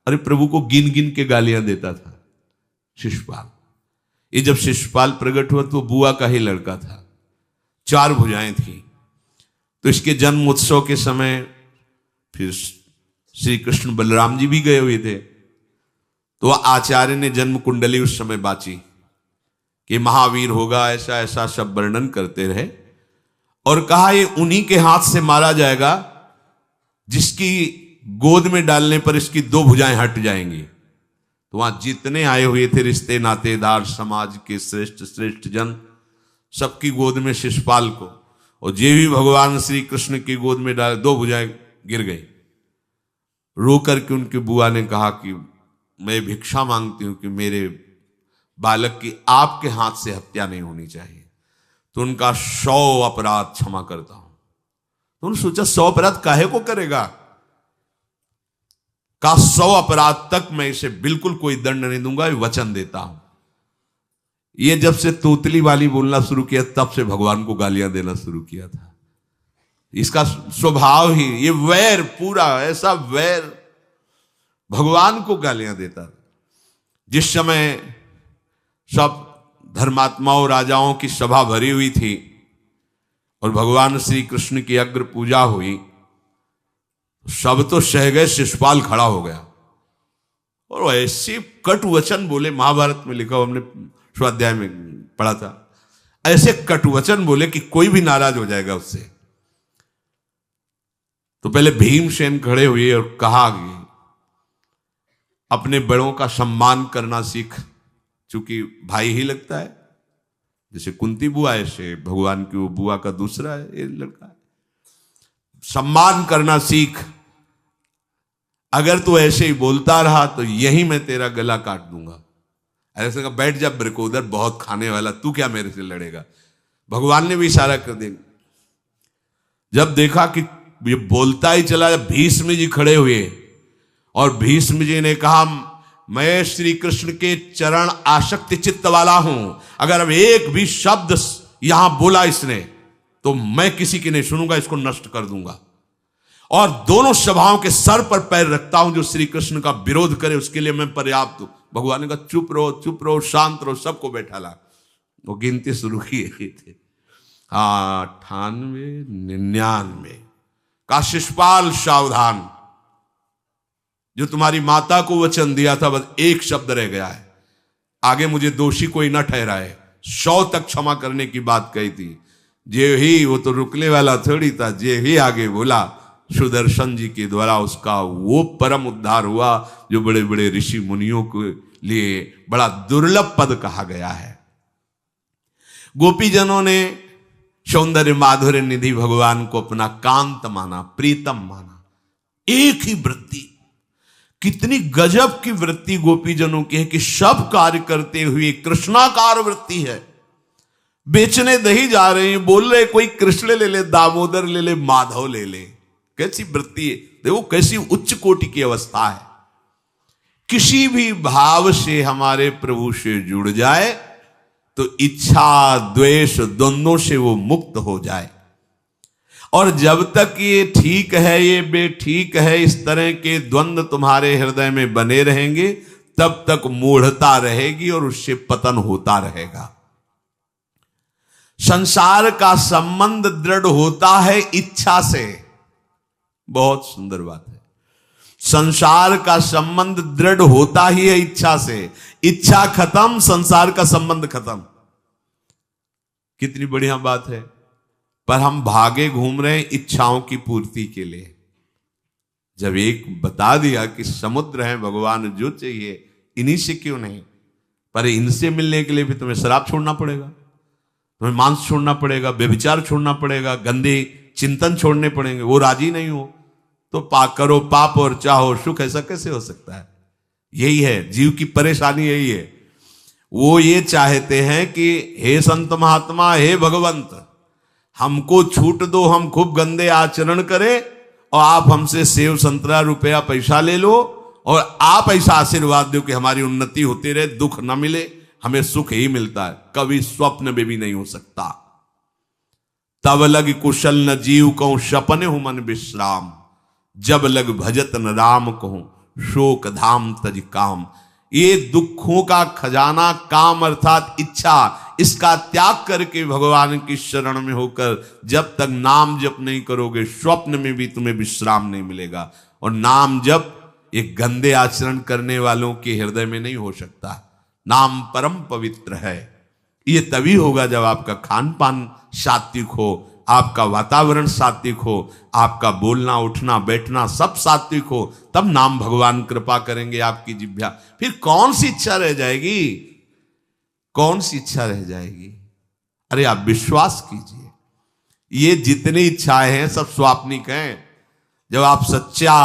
अरे प्रभु को गिन गिन के गालियां देता था शिशुपाल। ये जब शिशुपाल प्रकट हुआ तो बुआ का ही लड़का था, 4 भुजाएं थी। तो इसके जन्म उत्सव के समय फिर श्री कृष्ण बलराम जी भी गए हुए थे। तो आचार्य ने जन्म कुंडली उस समय बाची कि महावीर होगा, ऐसा ऐसा सब वर्णन करते रहे और कहा ये उन्हीं के हाथ से मारा जाएगा जिसकी गोद में डालने पर इसकी 2 भुजाएं हट जाएंगी। तो वहां जितने आए हुए थे रिश्ते नातेदार, समाज के श्रेष्ठ श्रेष्ठ जन, सबकी गोद में शिशुपाल को, और जे भी भगवान श्री कृष्ण की गोद में डाले 2 भुजाएं गिर गई। रो करके उनकी बुआ ने कहा कि मैं भिक्षा मांगती हूं कि मेरे बालक की आपके हाथ से हत्या नहीं होनी चाहिए, तो उनका 100 अपराध क्षमा करता हूं। तो उन्होंने सोचा 100 अपराध काहे को करेगा, का 100 अपराध तक मैं इसे बिल्कुल कोई दंड नहीं दूंगा, वचन देता हूं। ये जब से तोतली वाली बोलना शुरू किया तब से भगवान को गालियां देना शुरू किया था। इसका स्वभाव ही ये वैर, पूरा ऐसा वैर, भगवान को गालियां देता। जिस समय सब धर्मात्माओं राजाओं की सभा भरी हुई थी और भगवान श्री कृष्ण की अग्र पूजा हुई, सब तो सह गए, शिशुपाल खड़ा हो गया और ऐसे कटु वचन बोले। महाभारत में लिखा, हमने स्वाध्याय में पढ़ा था, ऐसे कटु वचन बोले कि कोई भी नाराज हो जाएगा उससे। तो पहले भीमसेन खड़े हुए और कहा कि अपने बड़ों का सम्मान करना सीख, चूंकि भाई ही लगता है, जैसे कुंती बुआ ऐसे भगवान की वो बुआ का दूसरा है, ये लड़का है। सम्मान करना सीख, अगर तू ऐसे ही बोलता रहा तो यही मैं तेरा गला काट दूंगा। ऐसे कहा बैठ जा ब्रकोदर, बहुत खाने वाला, तू क्या मेरे से लड़ेगा। भगवान ने भी इशारा कर दिया। जब देखा कि ये बोलता ही चला, भीष्म जी खड़े हुए और भीष्म जी ने कहा मैं श्री कृष्ण के चरण आसक्ति चित्त वाला हूं, अगर अब एक भी शब्द यहां बोला इसने तो मैं किसी की नहीं सुनूंगा, इसको नष्ट कर दूंगा। और दोनों सभाओं के सर पर पैर रखता हूं, जो श्री कृष्ण का विरोध करे उसके लिए मैं पर्याप्त हूं। भगवान ने कहा चुप रहो, शांत रहो, सबको बैठा ला। वो गिनती शुरू किए थे, 98, 99 का शिशुपाल सावधान, जो तुम्हारी माता को वचन दिया था बस एक शब्द रह गया है, आगे मुझे दोषी कोई न ठहराए। 100 तक क्षमा करने की बात कही थी। जे ही, वो तो रुकने वाला थोड़ी था, जे ही आगे बोला सुदर्शन जी के द्वारा उसका वो परम उद्धार हुआ जो बड़े बड़े ऋषि मुनियों के लिए बड़ा दुर्लभ पद कहा गया है। गोपीजनों ने सौंदर्य माधुर्य निधि भगवान को अपना कांत माना, प्रीतम माना। एक ही वृत्ति, कितनी गजब की वृत्ति गोपीजनों की है कि सब कार्य करते हुए कृष्णाकार वृत्ति है। बेचने दही जा रहे हैं, बोल रहे कोई कृष्ण ले ले, दामोदर ले ले, माधव ले ले। कैसी वृत्ति है, देखो कैसी उच्च कोटि की अवस्था है। किसी भी भाव से हमारे प्रभु से जुड़ जाए तो इच्छा द्वेष द्वंद्वों से वो मुक्त हो जाए। और जब तक ये ठीक है, ये बेठीक है, इस तरह के द्वंद्व तुम्हारे हृदय में बने रहेंगे, तब तक मूढ़ता रहेगी और उससे पतन होता रहेगा। संसार का संबंध दृढ़ होता है इच्छा से। बहुत सुंदर बात है, संसार का संबंध दृढ़ होता ही है इच्छा से। इच्छा खत्म, संसार का संबंध खत्म। कितनी बढ़िया बात है। पर हम भागे घूम रहे हैं इच्छाओं की पूर्ति के लिए। जब एक बता दिया कि समुद्र है भगवान, जो चाहिए इन्हीं से क्यों नहीं, पर इनसे मिलने के लिए भी तुम्हें शराब छोड़ना पड़ेगा, तुम्हें मांस छोड़ना पड़ेगा, व्यभिचार छोड़ना पड़ेगा, गंदे चिंतन छोड़ने पड़ेंगे। वो राजी नहीं हो तो करो पाप और चाहो सुख। ऐसा कैसे हो सकता है? यही है जीव की परेशानी, यही है। वो ये चाहते हैं कि हे संत महात्मा, हे भगवंत, हमको छूट दो, हम खूब गंदे आचरण करें और आप हमसे सेव संतरा रुपया पैसा ले लो और आप ऐसा आशीर्वाद दो कि हमारी उन्नति होती रहे, दुख न मिले, हमें सुख ही मिलता है। कभी स्वप्न में भी नहीं हो सकता। तब लग कुशल न जीव कहूं, सपने हूं मन विश्राम, जब लग भजत न राम कहूं, शोक धाम तज काम। ये दुखों का खजाना काम अर्थात इच्छा, इसका त्याग करके भगवान की शरण में होकर जब तक नाम जप नहीं करोगे, स्वप्न में भी तुम्हें विश्राम नहीं मिलेगा। और नाम जप एक गंदे आचरण करने वालों के हृदय में नहीं हो सकता। नाम परम पवित्र है। ये तभी होगा जब आपका खान पान सात्विक हो, आपका वातावरण सात्विक हो, आपका बोलना उठना बैठना सब सात्विक हो, तब नाम भगवान कृपा करेंगे आपकी जिह्वा। फिर कौन सी इच्छा रह जाएगी, कौन सी इच्छा रह जाएगी? अरे आप विश्वास कीजिए, ये जितनी इच्छाएं हैं सब स्वाप्निक हैं। जब आप सच्चा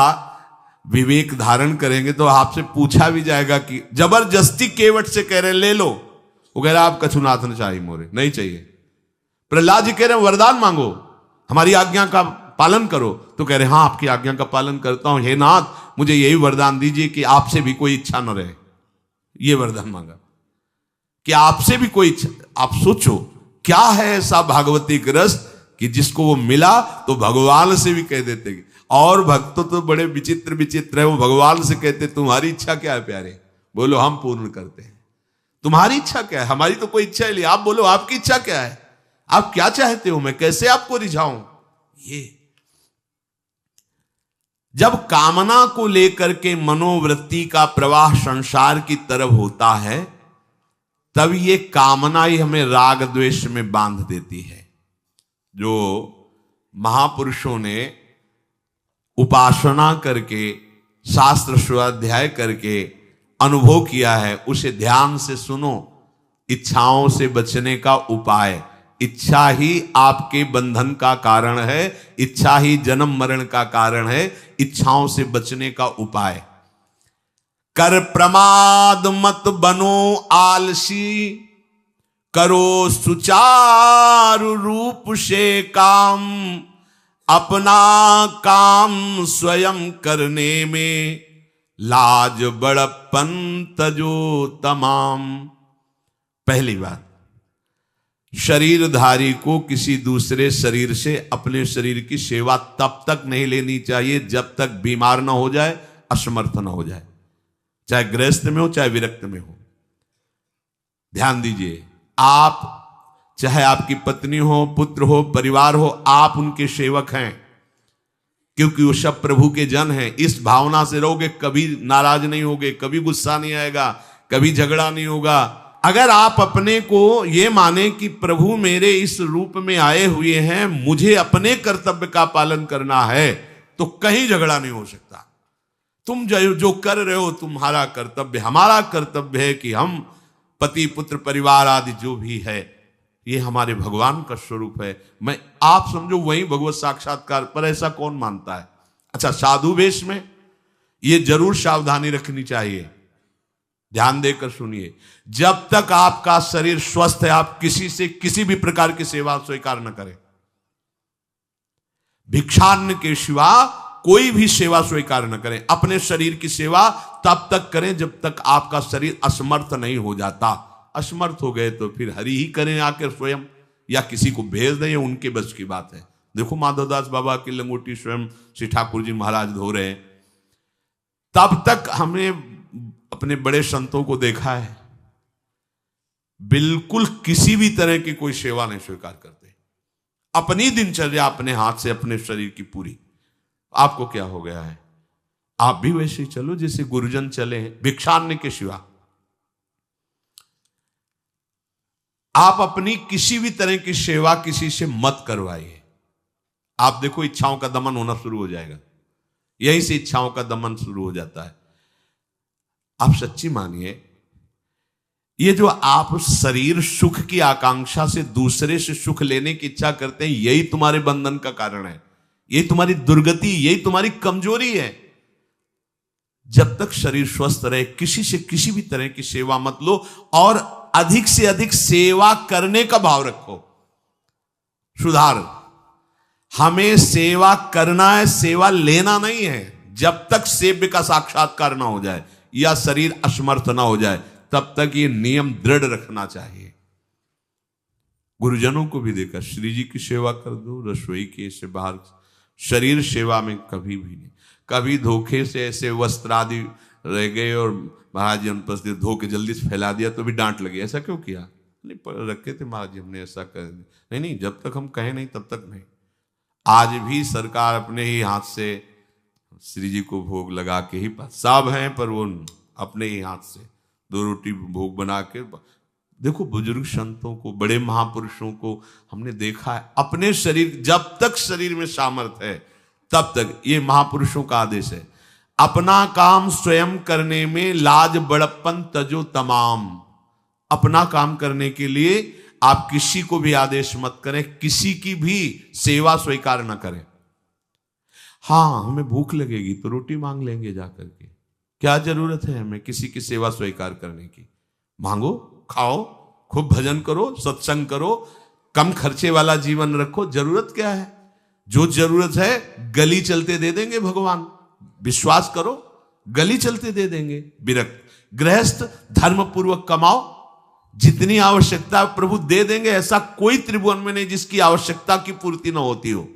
विवेक धारण करेंगे तो आपसे पूछा भी जाएगा कि जबरदस्ती केवट से कह रहे ले लो, वो कह रहा आप कछुनाथ न चाहिए मोरे, नहीं चाहिए। प्रहलाद जी कह रहे हैं वरदान मांगो, हमारी आज्ञा का पालन करो, तो कह रहे हाँ आपकी आज्ञा का पालन करता हूं, हे नाथ मुझे यही वरदान दीजिए कि आपसे भी कोई इच्छा न रहे। ये वरदान मांगा कि आपसे भी कोई इच्छा। आप सोचो क्या है ऐसा भागवतिक रस कि जिसको वो मिला तो भगवान से भी कह देते। और भक्त तो बड़े विचित्र विचित्र है, वो भगवान से कहते तुम्हारी इच्छा क्या है प्यारे, बोलो हम पूर्ण करते हैं। तुम्हारी इच्छा क्या है, हमारी तो कोई इच्छा ही नहीं, आप बोलो आपकी इच्छा क्या है, आप क्या चाहते हो, मैं कैसे आपको रिझाऊं। ये जब कामना को लेकर के मनोवृत्ति का प्रवाह संसार की तरफ होता है, तब ये कामना ही हमें राग द्वेष में बांध देती है। जो महापुरुषों ने उपासना करके शास्त्र स्वाध्याय करके अनुभव किया है, उसे ध्यान से सुनो। इच्छाओं से बचने का उपाय, इच्छा ही आपके बंधन का कारण है, इच्छा ही जन्म मरण का कारण है। इच्छाओं से बचने का उपाय, कर प्रमाद मत बनो आलसी, करो सुचारु रूप से काम, अपना काम स्वयं करने में लाज बड़प्पन तजो तमाम। पहली बात, शरीरधारी को किसी दूसरे शरीर से अपने शरीर की सेवा तब तक नहीं लेनी चाहिए जब तक बीमार ना हो जाए, असमर्थ ना हो जाए, चाहे गृहस्थ में हो चाहे विरक्त में हो। ध्यान दीजिए, आप चाहे आपकी पत्नी हो, पुत्र हो, परिवार हो, आप उनके सेवक हैं, क्योंकि वो सब प्रभु के जन हैं। इस भावना से रहोगे, कभी नाराज नहीं होगे, कभी गुस्सा नहीं आएगा, कभी झगड़ा नहीं होगा। अगर आप अपने को ये माने कि प्रभु मेरे इस रूप में आए हुए हैं, मुझे अपने कर्तव्य का पालन करना है, तो कहीं झगड़ा नहीं हो सकता। तुम जो कर रहे हो तुम्हारा कर्तव्य, हमारा कर्तव्य है कि हम पति पुत्र परिवार आदि जो भी है, ये हमारे भगवान का स्वरूप है। मैं आप समझो वही भगवत साक्षात्कार, पर ऐसा कौन मानता है? अच्छा, साधु वेश में ये जरूर सावधानी रखनी चाहिए, ध्यान देकर सुनिए। जब तक आपका शरीर स्वस्थ है, आप किसी से किसी भी प्रकार की सेवा स्वीकार न करें। भिक्षान्न के सिवा कोई भी सेवा स्वीकार न करें। अपने शरीर की सेवा तब तक करें जब तक आपका शरीर असमर्थ नहीं हो जाता। असमर्थ हो गए तो फिर हरि ही करें आकर स्वयं, या किसी को भेज दें, उनके बस की बात है। देखो माधवदास बाबा की लंगोटी स्वयं श्री ठाकुर जी महाराज धो रहे हैं। तब तक हमने अपने बड़े संतों को देखा है, बिल्कुल किसी भी तरह की कोई सेवा नहीं स्वीकार करते। अपनी दिनचर्या अपने हाथ से, अपने शरीर की पूरी। आपको क्या हो गया है? आप भी वैसे ही चलो जैसे गुरुजन चले हैं, भिक्षान्न के सिवा। आप अपनी किसी भी तरह की सेवा किसी से मत करवाइए। आप देखो इच्छाओं का दमन होना शुरू हो जाएगा, यहीं से इच्छाओं का दमन शुरू हो जाता है। आप सच्ची मानिए, ये जो आप शरीर सुख की आकांक्षा से दूसरे से सुख लेने की इच्छा करते हैं, यही तुम्हारे बंधन का कारण है, यही तुम्हारी दुर्गति, यही तुम्हारी कमजोरी है। जब तक शरीर स्वस्थ रहे, किसी से किसी भी तरह की सेवा मत लो, और अधिक से अधिक सेवा करने का भाव रखो। सुधार, हमें सेवा करना है, सेवा लेना नहीं है। जब तक सेव्य का साक्षात्कार ना हो जाए या शरीर असमर्थ ना हो जाए, तब तक ये नियम दृढ़ रखना चाहिए। गुरुजनों को भी देखा, श्री जी की सेवा कर दो, रसोई के से बाहर, शरीर सेवा में कभी भी नहीं। कभी धोखे से ऐसे वस्त्र आदि रह गए और महाराज जी अनुपस्थित धो के जल्दी से फैला दिया तो भी डांट लगी, ऐसा क्यों किया? नहीं रखे थे महाराज जी, हमने ऐसा कर दिया। नहीं, जब तक हम कहें नहीं तब तक नहीं। आज भी सरकार अपने ही हाथ से श्री जी को भोग लगा के ही, सब हैं पर वो अपने ही हाथ से 2 रोटी भोग बना के। देखो बुजुर्ग संतों को, बड़े महापुरुषों को हमने देखा है अपने शरीर, जब तक शरीर में सामर्थ्य है तब तक, ये महापुरुषों का आदेश है, अपना काम स्वयं करने में लाज बड़प्पन तजो तमाम। अपना काम करने के लिए आप किसी को भी आदेश मत करें, किसी की भी सेवा स्वीकार न करें। हाँ, हमें भूख लगेगी तो रोटी मांग लेंगे जाकर के, क्या जरूरत है हमें किसी की सेवा स्वीकार करने की? मांगो, खाओ, खूब भजन करो, सत्संग करो, कम खर्चे वाला जीवन रखो। जरूरत क्या है? जो जरूरत है गली चलते दे देंगे भगवान, विश्वास करो, गली चलते दे देंगे। विरक्त गृहस्थ धर्म पूर्वक कमाओ, जितनी आवश्यकता प्रभु दे देंगे। ऐसा कोई त्रिभुवन में नहीं जिसकी आवश्यकता की पूर्ति न होती हो।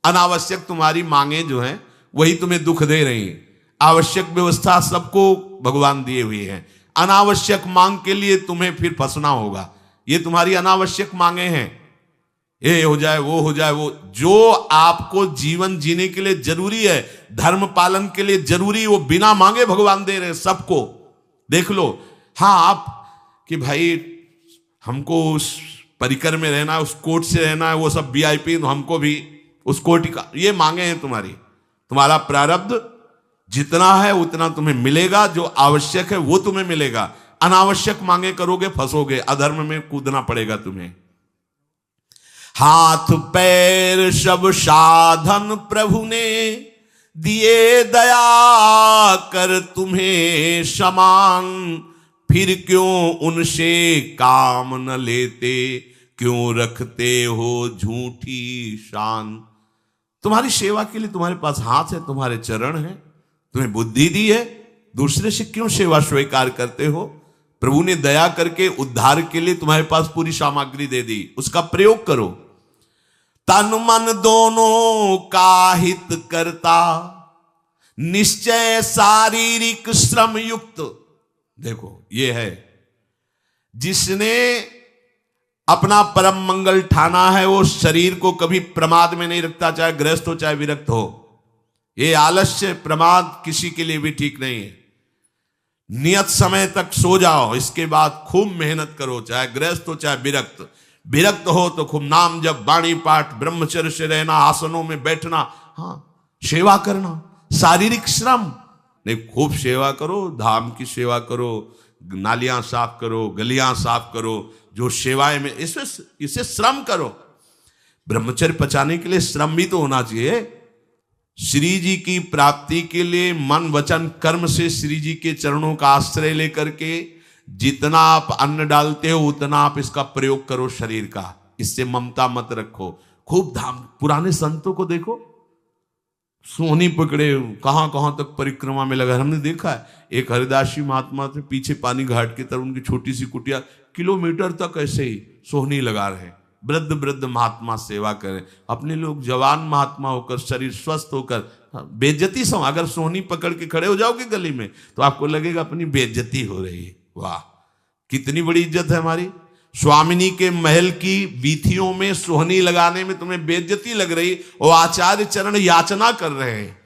अनावश्यक तुम्हारी मांगे जो हैं वही तुम्हें दुख दे रही हैं। आवश्यक व्यवस्था सबको भगवान दिए हुए हैं, अनावश्यक मांग के लिए तुम्हें फिर फंसना होगा। ये तुम्हारी अनावश्यक मांगे हैं, ये हो जाए, वो हो जाए, वो जो आपको जीवन जीने के लिए जरूरी है, धर्म पालन के लिए जरूरी, वो बिना मांगे भगवान दे रहे हैं सबको। देख लो। हाँ, आप कि भाई हमको उस परिकर में रहना है, उस कोर्ट से रहना है, वो सब वीआईपी, तो हमको भी उस कोर्ट का, ये मांगे हैं तुम्हारी। तुम्हारा प्रारब्ध जितना है उतना तुम्हें मिलेगा, जो आवश्यक है वो तुम्हें मिलेगा। अनावश्यक मांगे करोगे फंसोगे, अधर्म में कूदना पड़ेगा तुम्हें। हाथ पैर सब साधन प्रभु ने दिए, दया कर तुम्हें समान, फिर क्यों उनसे काम न लेते, क्यों रखते हो झूठी शान। तुम्हारी सेवा के लिए तुम्हारे पास हाथ है, तुम्हारे चरण है, तुम्हें बुद्धि दी है, दूसरे से क्यों सेवा स्वीकार करते हो? प्रभु ने दया करके उद्धार के लिए तुम्हारे पास पूरी सामग्री दे दी, उसका प्रयोग करो। तन मन दोनों का हित करता, निश्चय शारीरिक श्रम युक्त। देखो ये है, जिसने अपना परम मंगल ठाना है वो शरीर को कभी प्रमाद में नहीं रखता, चाहे गृहस्थ हो चाहे विरक्त हो। ये आलस्य प्रमाद किसी के लिए भी ठीक नहीं है। नियत समय तक सो जाओ, इसके बाद खूब मेहनत करो, चाहे गृहस्थ हो चाहे विरक्त। विरक्त हो तो खूब नाम जप, वाणी पाठ, ब्रह्मचर्य से रहना, आसनों में बैठना, हाँ सेवा करना, शारीरिक श्रम नहीं, खूब सेवा करो, धाम की सेवा करो, नालियां साफ करो, गलियां साफ करो, जो सेवाएं में इसे श्रम करो। ब्रह्मचर्य पचाने के लिए श्रम भी तो होना चाहिए। श्री जी की प्राप्ति के लिए मन वचन कर्म से श्री जी के चरणों का आश्रय लेकर के जितना आप अन्न डालते हो उतना आप इसका प्रयोग करो शरीर का। इससे ममता मत रखो। खूब धाम, पुराने संतों को देखो, सोहनी पकड़े कहां कहां तक परिक्रमा में लगा। हमने देखा है एक हरिदासी महात्मा थे, पीछे पानी घाट की तरफ उनकी छोटी सी कुटिया, किलोमीटर तक ऐसे ही सोहनी लगा रहे। वृद्ध वृद्ध महात्मा सेवा करें। अपने लोग जवान महात्मा होकर, शरीर स्वस्थ होकर बेइज्जती से, अगर सोहनी पकड़ के खड़े हो जाओगे गली में तो आपको लगेगा अपनी बेइज्जती हो रही है। वाह, कितनी बड़ी इज्जत है हमारी। स्वामिनी के महल की वीथियों में सोहनी लगाने में तुम्हें बेइज्जती लग रही, और आचार्य चरण याचना कर रहे हैं।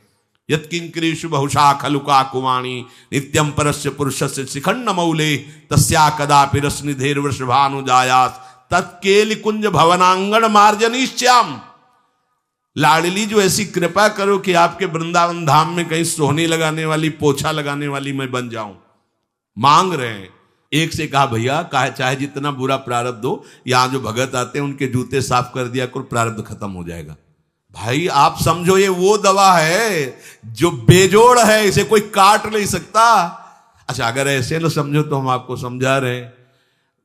यत्किंकरीषु बहुशा खलुका कुवाणी नित्यम परस्य पुरुषस्य शिखंड मौले तस्या कदापि रसनिधेर वृषभानुजायास तत्केल कुंज भवनांगण मार्जनीश्याम। लाडली जो ऐसी कृपा करो कि आपके वृंदावन धाम में कहीं सोहनी लगाने वाली, पोछा लगाने वाली मैं बन जाऊं। मांग रहे हैं। एक से कहा भैया चाहे जितना बुरा प्रारब्ध हो, यहां जो भगत आते हैं उनके जूते साफ कर दिया करो, प्रारब्ध खत्म हो जाएगा। भाई आप समझो ये वो दवा है जो बेजोड़ है, इसे कोई काट नहीं सकता। अच्छा अगर ऐसे न समझो तो हम आपको समझा रहे हैं।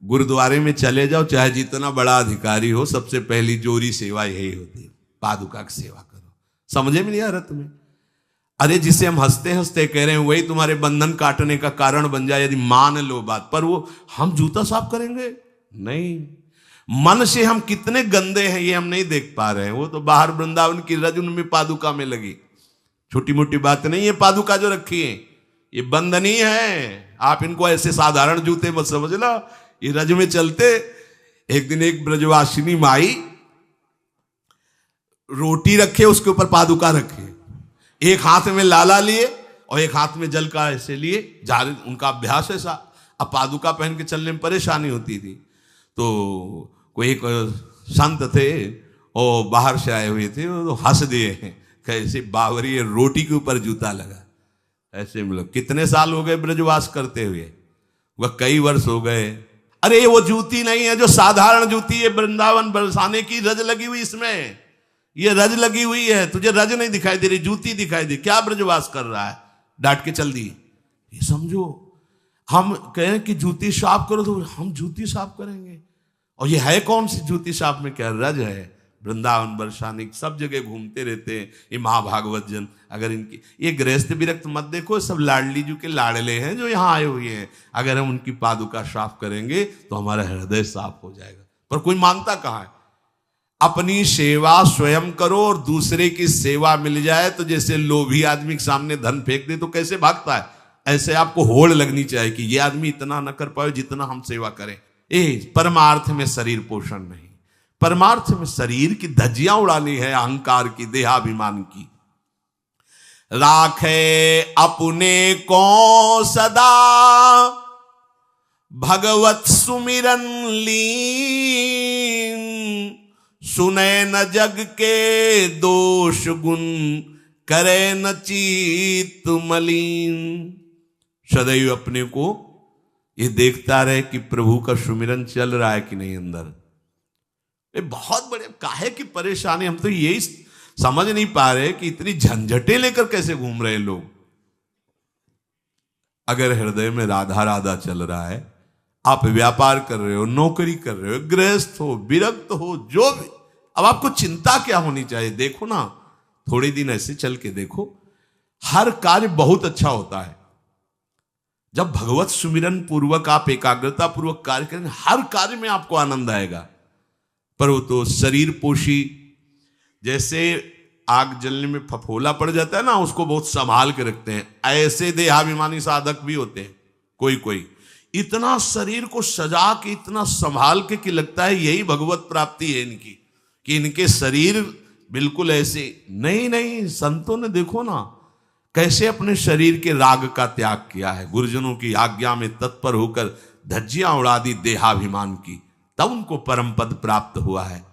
गुरुद्वारे में चले जाओ, चाहे जितना बड़ा अधिकारी हो, सबसे पहली जोरी सेवा यही होती है, पादुका की सेवा करो। समझे में नहीं आ रहा तुम्हें? अरे जिसे हम हंसते हंसते कह रहे हैं वही तुम्हारे बंधन काटने का कारण बन जाए, यदि मान लो बात। पर वो हम जूता साफ करेंगे नहीं। मन से हम कितने गंदे हैं ये हम नहीं देख पा रहे हैं। वो तो बाहर वृंदावन की रज उनमें पादुका में लगी, छोटी मोटी बात नहीं है। पादुका जो रखी है ये बंधनी है, आप इनको ऐसे साधारण जूते मत समझना, ये रज में चलते। एक दिन एक ब्रजवासिनी माई रोटी रखे, उसके ऊपर पादुका रखे, एक हाथ में लाला लिए और एक हाथ में जल का ऐसे लिए जा रहे, उनका अभ्यास ऐसा। अब पादुका पहन के चलने में परेशानी होती थी, तो कोई एक संत थे और बाहर से आए हुए थे, तो हंस दिए हैं, कैसे बावरी रोटी के ऊपर जूता लगा। ऐसे मतलब कितने साल हो गए ब्रजवास करते हुए, वह कई वर्ष हो गए। अरे वो जूती नहीं है जो साधारण जूती है, वृंदावन बरसाने की रज लगी हुई, इसमें ये रज लगी हुई है, तुझे रज नहीं दिखाई दे रही, जूती दिखाई दे, क्या ब्रजवास कर रहा है, डांट के चल दी। ये समझो, हम कहें कि जूती साफ करो तो हम जूती साफ करेंगे, और ये है कौन सी जूती साफ में, क्या रज है। वृंदावन बरसाने सब जगह घूमते रहते हैं ये महाभागवत जन। अगर इनकी ये गृहस्थ विरक्त मत देखो, सब लाडली जी के लाडले हैं जो यहाँ आए हुए हैं। अगर हम उनकी पादुका साफ करेंगे तो हमारा हृदय साफ हो जाएगा, पर कोई मानता कहाँ है। अपनी सेवा स्वयं करो और दूसरे की सेवा मिल जाए तो जैसे लोभी आदमी के सामने धन फेंक दे तो कैसे भागता है, ऐसे आपको होड़ लगनी चाहिए कि ये आदमी इतना न कर पाए जितना हम सेवा करें। परमार्थ में शरीर पोषण नहीं, परमार्थ में शरीर की धज्जियां उड़ानी है, अहंकार की, देहाभिमान की। राखे अपने को सदा भगवत सुमिरन लीन, सुने न जग के दोष गुण, करे न चित्त मलिन। सदैव अपने को ये देखता रहे कि प्रभु का सुमिरन चल रहा है कि नहीं अंदर। ये बहुत बड़े काहे की परेशानी, हम तो यही समझ नहीं पा रहे कि इतनी झंझटें लेकर कैसे घूम रहे लोग। अगर हृदय में राधा राधा चल रहा है, आप व्यापार कर रहे हो, नौकरी कर रहे हो, गृहस्थ हो, विरक्त हो, जो भी, अब आपको चिंता क्या होनी चाहिए। देखो ना, थोड़े दिन ऐसे चल के देखो, हर कार्य बहुत अच्छा होता है जब भगवत सुमिरन पूर्वक आप एकाग्रता पूर्वक कार्य करेंगे, हर कार्य में आपको आनंद आएगा। पर वो तो शरीर पोषी, जैसे आग जलने में फफोला पड़ जाता है ना, उसको बहुत संभाल के रखते हैं, ऐसे देहाभिमानी साधक भी होते हैं। कोई कोई इतना शरीर को सजा के, इतना संभाल के कि लगता है यही भगवत प्राप्ति है इनकी, कि इनके शरीर बिल्कुल ऐसे नहीं। संतों ने देखो ना कैसे अपने शरीर के राग का त्याग किया है, गुरुजनों की आज्ञा में तत्पर होकर धज्जियां उड़ा दी देहाभिमान की, तब उनको परम पद प्राप्त हुआ है।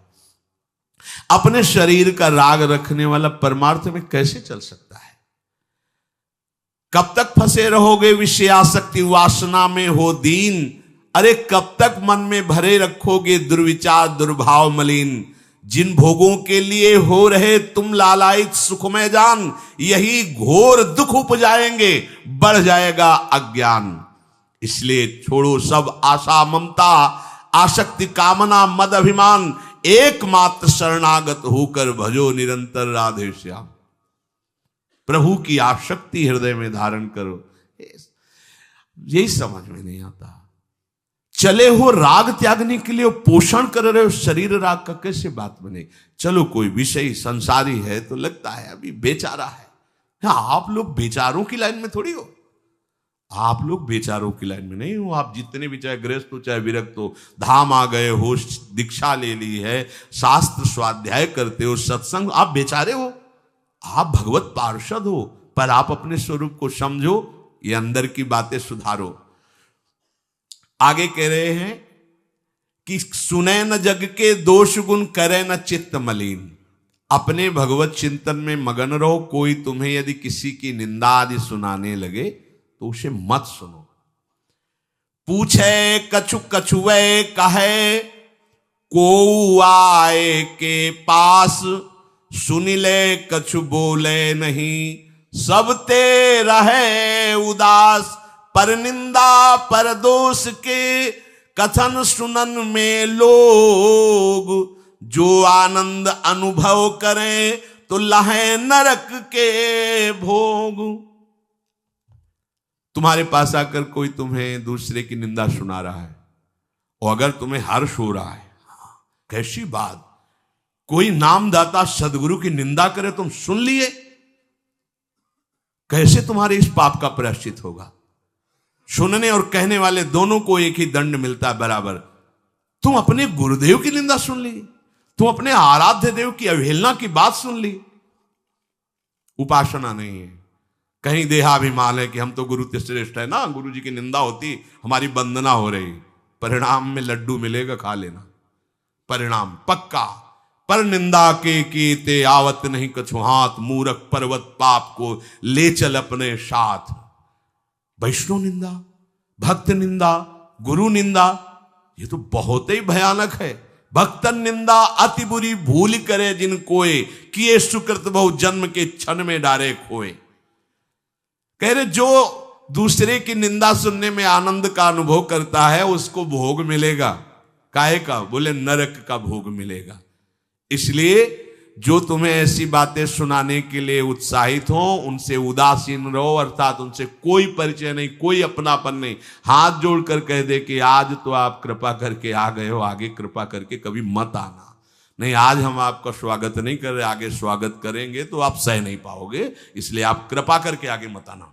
अपने शरीर का राग रखने वाला परमार्थ में कैसे चल सकता है। कब तक फंसे रहोगे विषयासक्ति वासना में हो दीन, अरे कब तक मन में भरे रखोगे दुर्विचार दुर्भाव मलिन। जिन भोगों के लिए हो रहे तुम लालायित सुखमय जान, यही घोर दुख उपजाएंगे, बढ़ जाएगा अज्ञान। इसलिए छोड़ो सब आशा ममता आसक्ति कामना मद अभिमान, एकमात्र शरणागत होकर भजो निरंतर राधे श्याम। प्रभु की आसक्ति हृदय में धारण करो। यही समझ में नहीं आता। चले हो राग त्यागने के लिए, पोषण कर रहे हो शरीर राग का, कैसे बात बने। चलो कोई विषय संसारी है तो लगता है अभी बेचारा है। हाँ, आप लोग बेचारों की लाइन में थोड़ी हो, आप लोग बेचारों की लाइन में नहीं हो। आप जितने भी, चाहे गृहस्थ हो चाहे विरक्त हो, धाम आ गए हो, दीक्षा ले ली है, शास्त्र स्वाध्याय करते हो, सत्संग, आप बेचारे हो, आप भगवत पार्षद हो। पर आप अपने स्वरूप को समझो, ये अंदर की बातें सुधारो। आगे कह रहे हैं कि सुने न जग के दोष गुण, करे न चित्त मलिन। अपने भगवत चिंतन में मगन रहो। कोई तुम्हें यदि किसी की निंदा आदि सुनाने लगे तो उसे मत सुनो। पूछे कछु कछुए कहे, को आए के पास, सुन ले कछु बोले नहीं। सब ते रहे उदास, पर निंदा पर दोष के, कथन सुनन में लोग। जो आनंद अनुभव करें तो लहे नरक के भोग। तुम्हारे पास आकर कोई तुम्हें दूसरे की निंदा सुना रहा है, और अगर तुम्हें हर्ष हो रहा है, कैसी बात, कोई नामदाता सदगुरु की निंदा करे, तुम सुन लिए, कैसे तुम्हारे इस पाप का प्रायश्चित होगा? सुनने और कहने वाले दोनों को एक ही दंड मिलता है बराबर। तुम अपने गुरुदेव की निंदा सुन ली, तुम अपने आराध्य देव की अवहेलना की बात सुन ली। उपासना नहीं है, कहीं देहाभिमान है कि हम तो गुरु श्रेष्ठ है ना, गुरु जी की निंदा होती हमारी वंदना हो रही। परिणाम में लड्डू मिलेगा, खा लेना, परिणाम पक्का। पर निंदा के कीते आवत नहीं कछु हाथ, मूरख पर्वत पाप को ले चल अपने साथ। वैष्णव निंदा, भक्त निंदा, गुरु निंदा, ये तो बहुत ही भयानक है। भक्तन निंदा अति बुरी भूल करे जिन कोय, किए सुकृत बहु जन्म के क्षण में डारे खोए। कह रहे जो दूसरे की निंदा सुनने में आनंद का अनुभव करता है उसको भोग मिलेगा। काहे का? बोले नरक का भोग मिलेगा। इसलिए जो तुम्हें ऐसी बातें सुनाने के लिए उत्साहित हो उनसे उदासीन रहो, अर्थात उनसे कोई परिचय नहीं, कोई अपनापन नहीं। हाथ जोड़कर कह दे कि आज तो आप कृपा करके आ गए हो, आगे कृपा करके कभी मत आना। नहीं, आज हम आपका स्वागत नहीं कर रहे, आगे स्वागत करेंगे तो आप सह नहीं पाओगे, इसलिए आप कृपा करके आगे मत आना।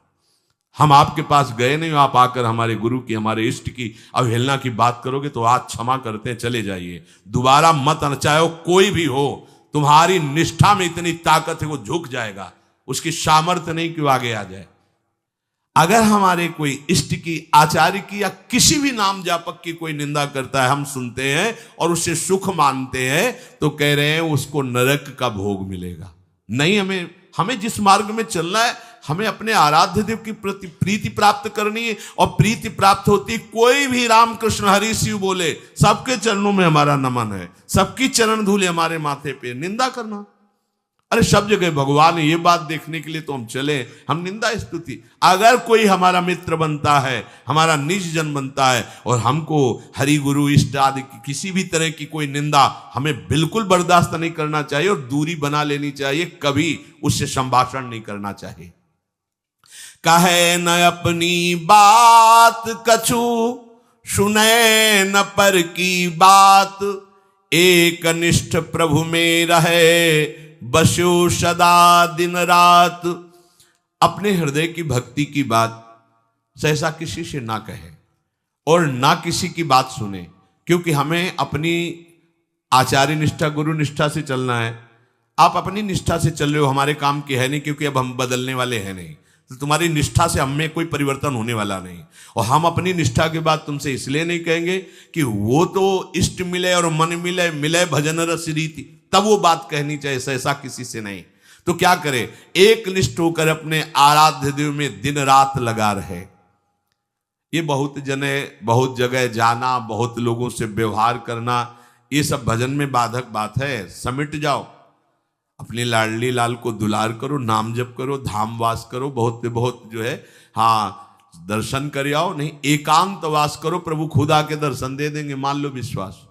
हम आपके पास गए नहीं, आप आकर हमारे गुरु की, हमारे इष्ट की अवहेलना की बात करोगे तो आज क्षमा करते हैं, चले जाइए, दोबारा मत आना। चाहे वो कोई भी हो, तुम्हारी निष्ठा में इतनी ताकत है वो झुक जाएगा, उसकी सामर्थ्य नहीं कि वो आगे आ जाए। अगर हमारे कोई इष्ट की, आचार्य की या किसी भी नाम जापक की कोई निंदा करता है, हम सुनते हैं और उससे सुख मानते हैं, तो कह रहे हैं उसको नरक का भोग मिलेगा। नहीं, हमें जिस मार्ग में चलना है, हमें अपने आराध्य देव की प्रति प्रीति प्राप्त करनी है। और प्रीति प्राप्त होती, कोई भी राम कृष्ण हरि शिव बोले, सबके चरणों में हमारा नमन है, सबकी चरण धूले हमारे माथे पे। निंदा करना, अरे सब जगह भगवान है, ये बात देखने के लिए तो हम चले, हम निंदा स्तुति। अगर कोई हमारा मित्र बनता है, हमारा निज जन बनता है और हमको हरि गुरु इष्ट आदि की किसी भी तरह की कोई निंदा, हमें बिल्कुल बर्दाश्त नहीं करना चाहिए और दूरी बना लेनी चाहिए, कभी उससे संभाषण नहीं करना चाहिए। कहे न अपनी बात कछु, सुने न पर की बात, एक निष्ठ प्रभु में रहे, बसो सदा दिन रात। अपने हृदय की भक्ति की बात सहसा किसी से ना कहे और ना किसी की बात सुने, क्योंकि हमें अपनी आचार्य निष्ठा, गुरु निष्ठा से चलना है। आप अपनी निष्ठा से चल रहे हो, हमारे काम की है नहीं, क्योंकि अब हम बदलने वाले हैं नहीं, तो तुम्हारी निष्ठा से हमें कोई परिवर्तन होने वाला नहीं। और हम अपनी निष्ठा के बाद तुमसे इसलिए नहीं कहेंगे कि वो तो इष्ट मिले और मन मिले, मिले भजन रस रीति, तब वो बात कहनी चाहिए, ऐसा किसी से नहीं। तो क्या करे, एक निष्ठ होकर अपने आराध्य देव में दिन रात लगा रहे। ये बहुत जगह जाना, बहुत लोगों से व्यवहार करना, ये सब भजन में बाधक बात है। समिट जाओ, अपनी लाडली लाल को दुलार करो, नाम जप करो, धाम वास करो, बहुत जो है, हाँ दर्शन कर आओ। नहीं, एकांत वास करो, प्रभु खुद आके दर्शन दे देंगे, मान लो विश्वास।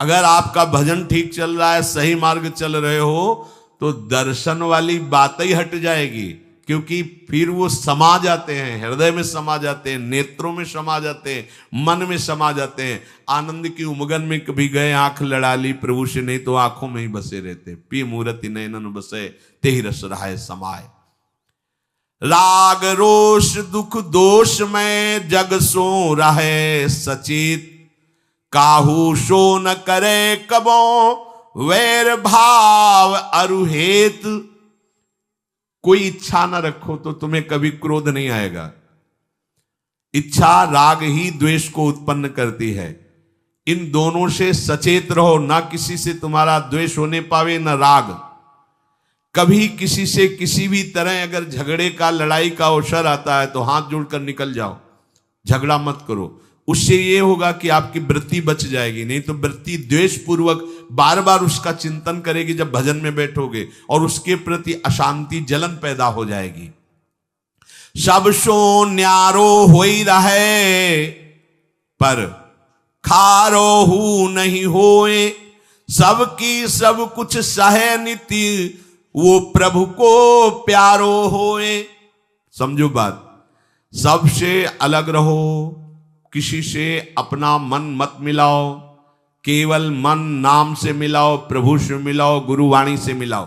अगर आपका भजन ठीक चल रहा है, सही मार्ग चल रहे हो, तो दर्शन वाली बात ही हट जाएगी, क्योंकि फिर वो समा जाते हैं, हृदय में समा जाते हैं, नेत्रों में समा जाते हैं, मन में समा जाते हैं। आनंद की उमगन में कभी गए, आंख लड़ा ली प्रभु से, नहीं तो आंखों में ही बसे रहते। पी मूर्ति नयनन बसे, तेहि रस रहाय समाये। राग रोष दुख दोष में जग सो रहे सचेत, काहू सो न करे कबो वैर भाव अरुहेत। कोई इच्छा न रखो तो तुम्हें कभी क्रोध नहीं आएगा। इच्छा राग ही द्वेष को उत्पन्न करती है। इन दोनों से सचेत रहो, ना किसी से तुम्हारा द्वेष होने पावे न राग। कभी किसी से किसी भी तरह अगर झगड़े का, लड़ाई का अवसर आता है तो हाथ जोड़कर निकल जाओ, झगड़ा मत करो। उससे ये होगा कि आपकी वृत्ति बच जाएगी, नहीं तो वृत्ति द्वेष पूर्वक बार बार उसका चिंतन करेगी जब भजन में बैठोगे, और उसके प्रति अशांति, जलन पैदा हो जाएगी। सब सो न्यारो होई रहे, पर खारो हु नहीं होए। सबकी सब कुछ सहे नीति, वो प्रभु को प्यारो होए। समझो बात, सबसे अलग रहो, किसी से अपना मन मत मिलाओ, केवल मन नाम से मिलाओ, प्रभु से मिलाओ, गुरुवाणी से मिलाओ।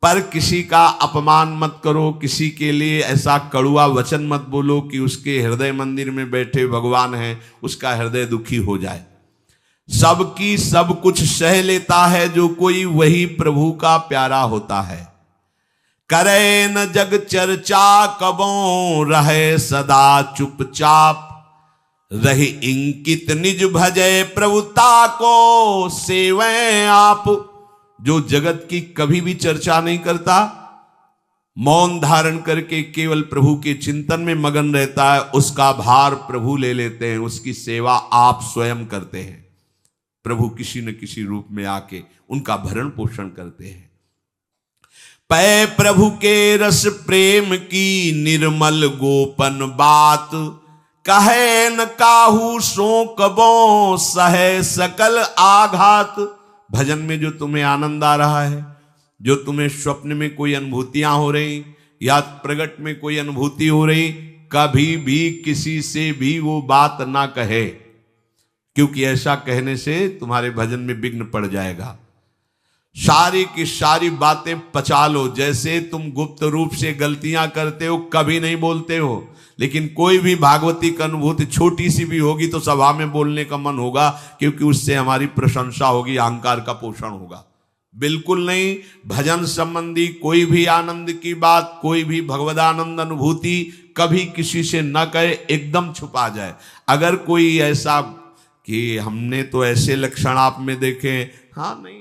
पर किसी का अपमान मत करो, किसी के लिए ऐसा कड़ुआ वचन मत बोलो कि उसके हृदय मंदिर में बैठे भगवान हैं, उसका हृदय दुखी हो जाए। सबकी सब कुछ सह लेता है जो कोई, वही प्रभु का प्यारा होता है। करे न जग चर्चा कबों, रहे सदा चुपचाप, रही इंकित निज भजय प्रभुता को सेवें आप। जो जगत की कभी भी चर्चा नहीं करता, मौन धारण करके केवल प्रभु के चिंतन में मगन रहता है, उसका भार प्रभु ले लेते हैं, उसकी सेवा आप स्वयं करते हैं। प्रभु किसी न किसी रूप में आके उनका भरण पोषण करते हैं। पै प्रभु के रस प्रेम की निर्मल गोपन बात, कहे न काहू सो कबों, सहे सकल आघात। भजन में जो तुम्हें आनंद आ रहा है, जो तुम्हें स्वप्न में कोई अनुभूतियां हो रही या प्रगट में कोई अनुभूति हो रही, कभी भी किसी से भी वो बात ना कहे, क्योंकि ऐसा कहने से तुम्हारे भजन में विघ्न पड़ जाएगा। सारी की सारी बातें पचा लो। जैसे तुम गुप्त रूप से गलतियां करते हो, कभी नहीं बोलते हो, लेकिन कोई भी भागवती की अनुभूति छोटी सी भी होगी तो सभा में बोलने का मन होगा, क्योंकि उससे हमारी प्रशंसा होगी, अहंकार का पोषण होगा। बिल्कुल नहीं। भजन संबंधी कोई भी आनंद की बात, कोई भी भगवदानंद अनुभूति कभी किसी से न कहे, एकदम छुपा जाए। अगर कोई ऐसा कि हमने तो ऐसे लक्षण आप में देखे, हाँ नहीं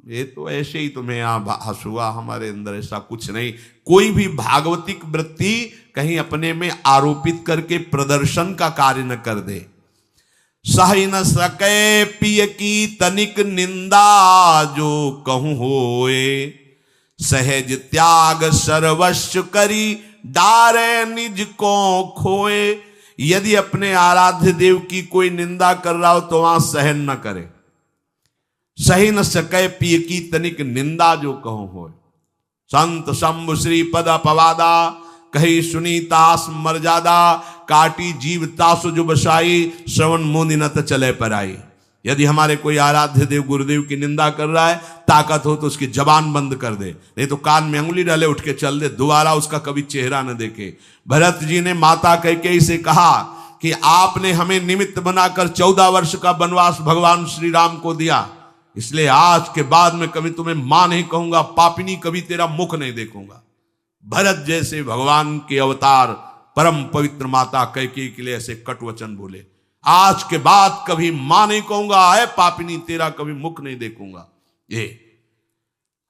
ये तो ऐसे ही तुम्हें यहाँ हंसुआ, हमारे अंदर ऐसा कुछ नहीं। कोई भी भागवतिक वृत्ति कहीं अपने में आरोपित करके प्रदर्शन का कार्य न कर दे। सह न सके पिय की तनिक निंदा, जो कहूं होए, सहज त्याग सर्वस्व करी, डारे निज को खोए। यदि अपने आराध्य देव की कोई निंदा कर रहा हो तो वहां सहन न करे। सही न सके पिय की तनिक निंदा, जो कहूं हो। संत शंभु श्री पद अपवादा, कही सुनी तास मर्यादा, काटी जीव तासु जो बसाई, श्रवण मुनि न चले पर आई। यदि हमारे कोई आराध्य देव गुरुदेव की निंदा कर रहा है, ताकत हो तो उसकी जबान बंद कर दे, नहीं तो कान में अंगुली डाले उठ के चल दे, दोबारा उसका कभी चेहरा न देखे। भरत जी ने माता कैकेयी से कहा कि आपने हमें निमित्त बनाकर 14 वर्ष का वनवास भगवान श्री राम को दिया, इसलिए आज के बाद में कभी तुम्हें मां नहीं कहूंगा, पापिनी कभी तेरा मुख नहीं देखूंगा। भरत जैसे भगवान के अवतार परम पवित्र माता कैकेयी के लिए ऐसे कट वचन बोले, आज के बाद कभी मां नहीं कहूंगा, है पापिनी तेरा कभी मुख नहीं देखूंगा। ये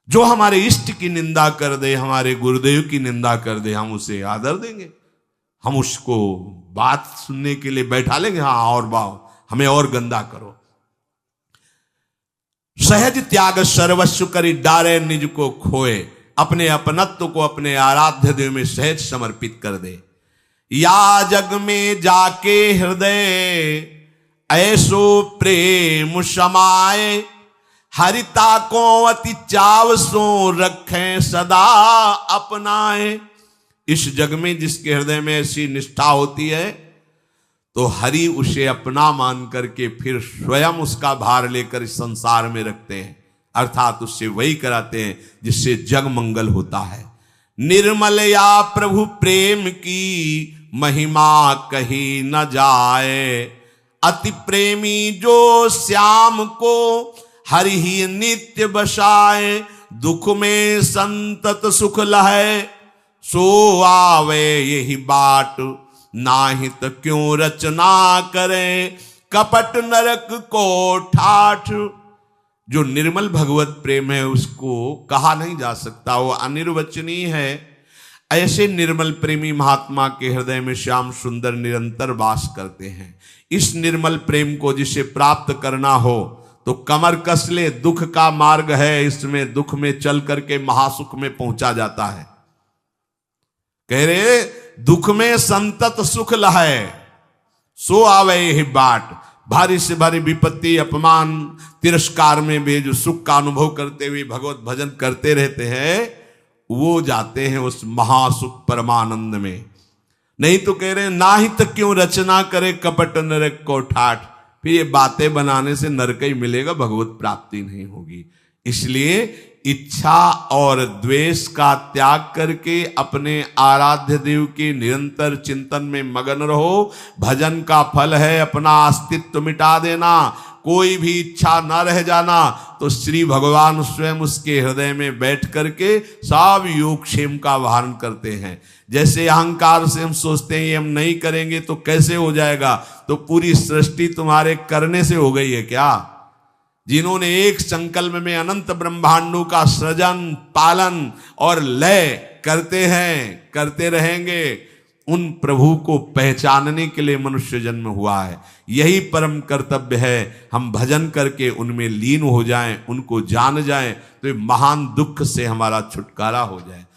जो हमारे इष्ट की निंदा कर दे, हमारे गुरुदेव की निंदा कर दे, हम उसे आदर देंगे, हम उसको बात सुनने के लिए बैठा लेंगे। हाँ और बाओ, हमें और गंदा करो। सहज त्याग सर्वस्व करी, डारे निज को खोए। अपने अपनत्व को अपने आराध्य देव में सहज समर्पित कर दे। या जग में जाके हृदय ऐसो प्रेम समाए, हरिता को अति चाव सो रखें सदा अपनाए। इस जग में जिसके हृदय में ऐसी निष्ठा होती है, तो हरि उसे अपना मान करके फिर स्वयं उसका भार लेकर इस संसार में रखते हैं, अर्थात उससे वही कराते हैं जिससे जग मंगल होता है। निर्मल या प्रभु प्रेम की महिमा कही न जाए, अति प्रेमी जो श्याम को हरि ही नित्य बसाए। दुख में संतत सुख लहे, सो आवे यही बाट, नाहित क्यों रचना करे, कपट नरक को ठाठ। जो निर्मल भगवत प्रेम है उसको कहा नहीं जा सकता, वो अनिर्वचनीय है। ऐसे निर्मल प्रेमी महात्मा के हृदय में श्याम सुंदर निरंतर वास करते हैं। इस निर्मल प्रेम को जिसे प्राप्त करना हो तो कमर कस ले, दुख का मार्ग है, इसमें दुख में चल करके महासुख में पहुंचा जाता है। कह रहे दुख में संतत सुख लहे, सो आवे यही बाट। भारी से भारी विपत्ति, अपमान, तिरस्कार में भी जो सुख का अनुभव करते हुए भगवत भजन करते रहते हैं, वो जाते हैं उस महासुख परमानंद में। नहीं तो कह रहे हैं नाहित क्यों रचना करे, कपट नरक को ठाठ। फिर ये बातें बनाने से नरक ही मिलेगा, भगवत प्राप्ति नहीं होगी। इसलिए इच्छा और द्वेष का त्याग करके अपने आराध्य देव के निरंतर चिंतन में मगन रहो। भजन का फल है अपना अस्तित्व मिटा देना, कोई भी इच्छा न रह जाना। तो श्री भगवान स्वयं उसके हृदय में बैठ करके सब योगक्षेम का वाहन करते हैं। जैसे अहंकार से हम सोचते हैं ये हम नहीं करेंगे तो कैसे हो जाएगा, तो पूरी सृष्टि तुम्हारे करने से हो गई है क्या? जिन्होंने एक संकल्प में अनंत ब्रह्मांडों का सृजन, पालन और लय करते हैं, करते रहेंगे, उन प्रभु को पहचानने के लिए मनुष्य जन्म हुआ है। यही परम कर्तव्य है, हम भजन करके उनमें लीन हो जाएं, उनको जान जाएं, तो महान दुख से हमारा छुटकारा हो जाए।